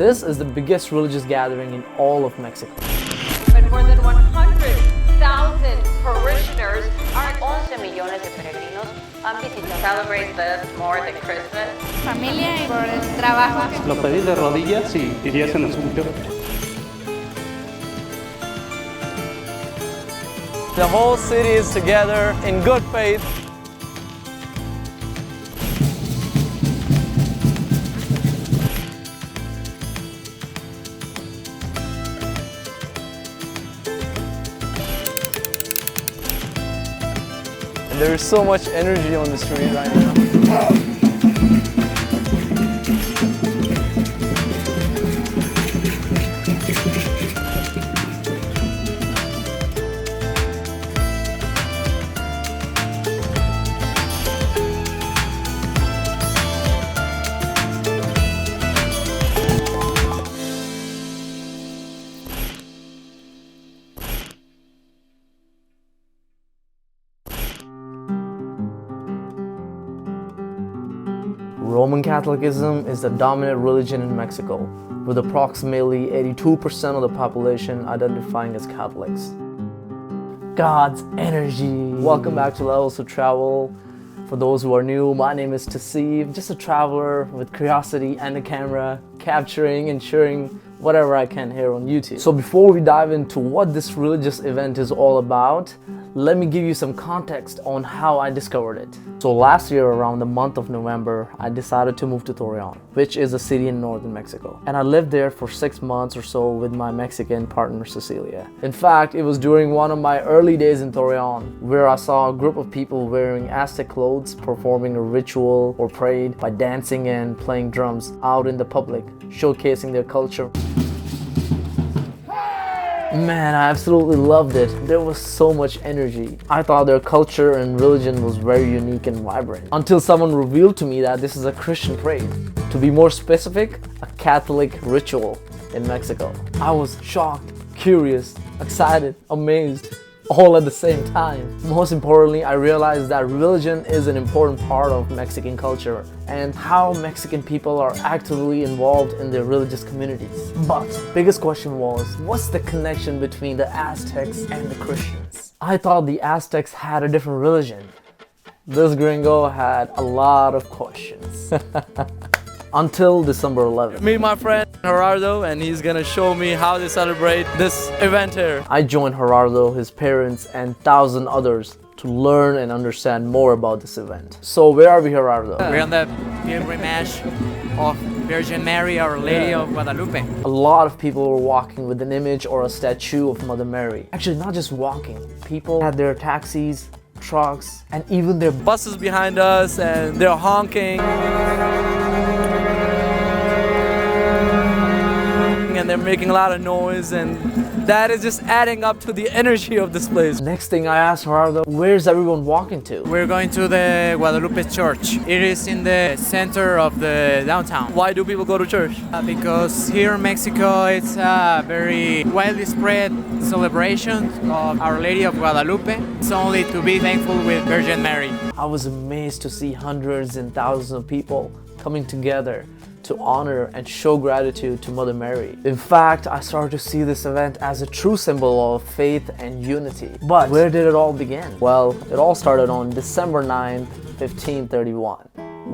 This is the biggest religious gathering in all of Mexico. But more than 100,000 parishioners are 11 millones de peregrinos han visitado. Celebrate this more than Christmas. Familia y por el trabajo. Lo pedí de rodillas y irías en el suyo. The whole city is together in good faith. And there is so much energy on the street right now. Roman Catholicism is the dominant religion in Mexico, with approximately 82% of the population identifying as Catholics. God's energy. Welcome back to Levels of Travel. For those who are new, my name is Tasib, just a traveler with curiosity and a camera, capturing and sharing whatever I can here on YouTube. So before we dive into what this religious event is all about, let me give you some context on how I discovered it. So last year around the month of November, I decided to move to Torreon, which is a city in northern Mexico. And I lived there for 6 months or so with my Mexican partner Cecilia. In fact, it was during one of my early days in Torreon where I saw a group of people wearing Aztec clothes performing a ritual or prayed by dancing and playing drums out in the public, showcasing their culture. Man, I absolutely loved it. There was so much energy. I thought their culture and religion was very unique and vibrant. Until someone revealed to me that this is a Christian parade. To be more specific, a Catholic ritual in Mexico. I was shocked, curious, excited, amazed, all at the same time. Most importantly, I realized that religion is an important part of Mexican culture and how Mexican people are actively involved in their religious communities. But biggest question was, what's the connection between the Aztecs and the Christians? I thought the Aztecs had a different religion. This gringo had a lot of questions. Until December 11th. Meet my friend Gerardo, and he's gonna show me how they celebrate this event here. I joined Gerardo, his parents, and 1,000 others to learn and understand more about this event. So where are we, Gerardo? We're on the pilgrimage of Virgin Mary, Our Lady of Guadalupe. A lot of people were walking with an image or a statue of Mother Mary. Actually, not just walking. People had their taxis, trucks, and even their buses behind us, and they're honking. And they're making a lot of noise, and that is just adding up to the energy of this place. Next thing I asked Gerardo, where's everyone walking to? We're going to the Guadalupe Church. It is in the center of the downtown. Why do people go to church? Because here in Mexico it's a very widely spread celebration of Our Lady of Guadalupe. It's only to be thankful with Virgin Mary. I was amazed to see hundreds and thousands of people coming together to honor and show gratitude to Mother Mary. In fact, I started to see this event as a true symbol of faith and unity. But where did it all begin? Well, it all started on December 9th, 1531,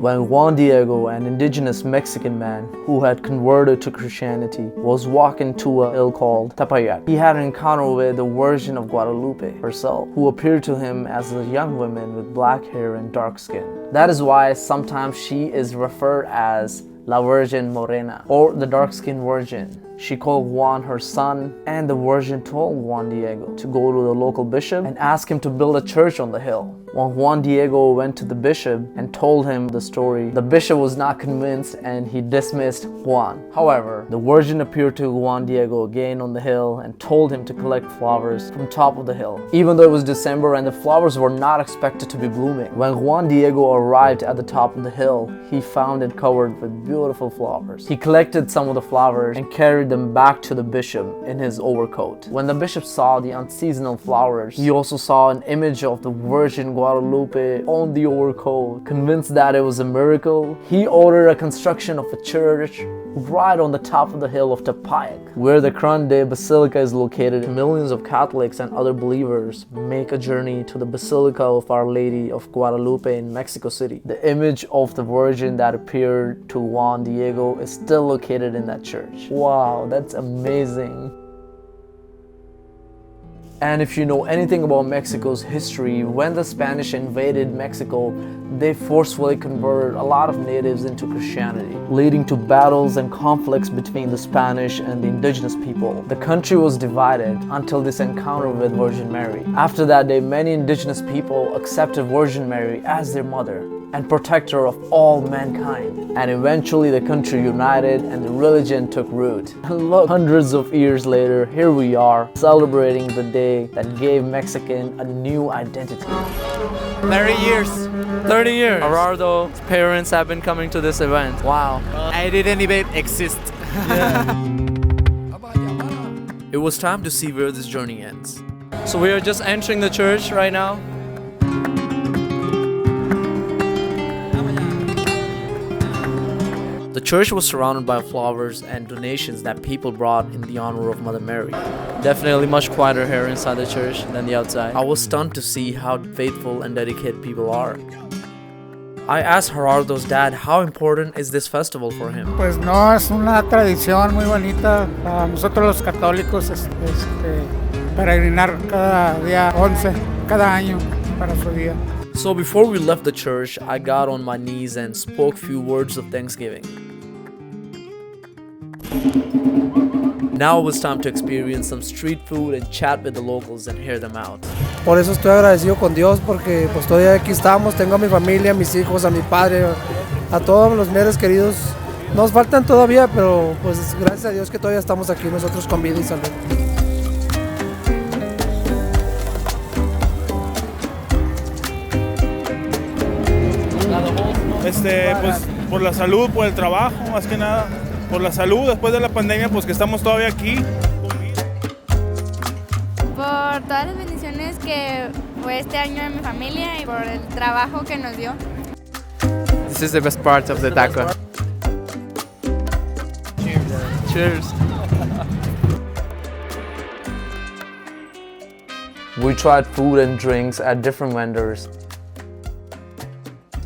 when Juan Diego, an indigenous Mexican man who had converted to Christianity, was walking to a hill called Tepeyac. He had an encounter with the Virgin of Guadalupe herself, who appeared to him as a young woman with black hair and dark skin. That is why sometimes she is referred as La Virgen Morena, or the dark-skinned Virgin. She called Juan her son, and the Virgin told Juan Diego to go to the local bishop and ask him to build a church on the hill. When Juan Diego went to the bishop and told him the story, the bishop was not convinced and he dismissed Juan. However, the Virgin appeared to Juan Diego again on the hill and told him to collect flowers from top of the hill, even though it was December and the flowers were not expected to be blooming. When Juan Diego arrived at the top of the hill, he found it covered with beautiful flowers. He collected some of the flowers and carried them back to the bishop in his overcoat. When the bishop saw the unseasonal flowers, he also saw an image of the Virgin Guadalupe Guadalupe owned the overcoat. Convinced that it was a miracle, he ordered a construction of a church right on the top of the hill of Tepayac, where the Grande Basilica is located. Millions of Catholics and other believers make a journey to the Basilica of Our Lady of Guadalupe in Mexico City. The image of the Virgin that appeared to Juan Diego is still located in that church. Wow, that's amazing. And if you know anything about Mexico's history, when the Spanish invaded Mexico, they forcefully converted a lot of natives into Christianity, leading to battles and conflicts between the Spanish and the indigenous people. The country was divided until this encounter with Virgin Mary. After that day, many indigenous people accepted Virgin Mary as their mother and protector of all mankind. And eventually the country united and the religion took root. And look, hundreds of years later, here we are celebrating the day that gave Mexican a new identity. 30 years. 30 years. Gerardo's parents have been coming to this event. Wow. I didn't even exist. It was time to see where this journey ends. So we are just entering the church right now. The church was surrounded by flowers and donations that people brought in the honor of Mother Mary. Definitely much quieter here inside the church than the outside. I was stunned to see how faithful and dedicated people are. I asked Gerardo's dad how important is this festival for him. Pues no, es una tradición muy bonita para nosotros los católicos peregrinar cada día 11, cada año para su día. So before we left the church, I got on my knees and spoke few words of thanksgiving. Now it was time to experience some street food and chat with the locals and hear them out. Por eso estoy agradecido con Dios porque pues todavía aquí estamos, tengo a mi familia, a mis hijos, a mi padre, a todos los seres queridos. Nos faltan todavía, pero pues gracias a Dios que todavía estamos aquí nosotros con vida y salud. Pues por la salud, por el trabajo, más que nada. Por la salud, después de la pandemia, pues que estamos todavía aquí. Por todas las bendiciones que fue este año en mi familia y por el trabajo que nos dio. This is the best part of the taco. Cheers. Cheers. We tried food and drinks at different vendors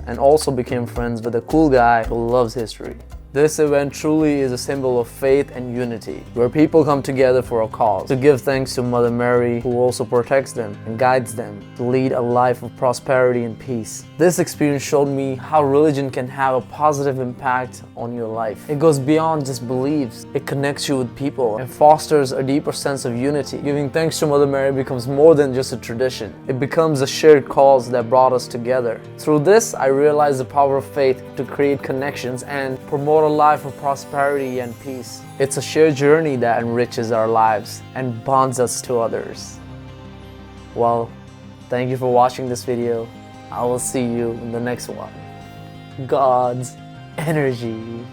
and also became friends with a cool guy who loves history. This event truly is a symbol of faith and unity, where people come together for a cause, to give thanks to Mother Mary, who also protects them and guides them to lead a life of prosperity and peace. This experience showed me how religion can have a positive impact on your life. It goes beyond just beliefs. It connects you with people and fosters a deeper sense of unity. Giving thanks to Mother Mary becomes more than just a tradition. It becomes a shared cause that brought us together. Through this, I realized the power of faith to create connections and promote a life of prosperity and peace. It's a shared journey that enriches our lives and bonds us to others. Well, thank you for watching this video. I will see you in the next one. God's energy.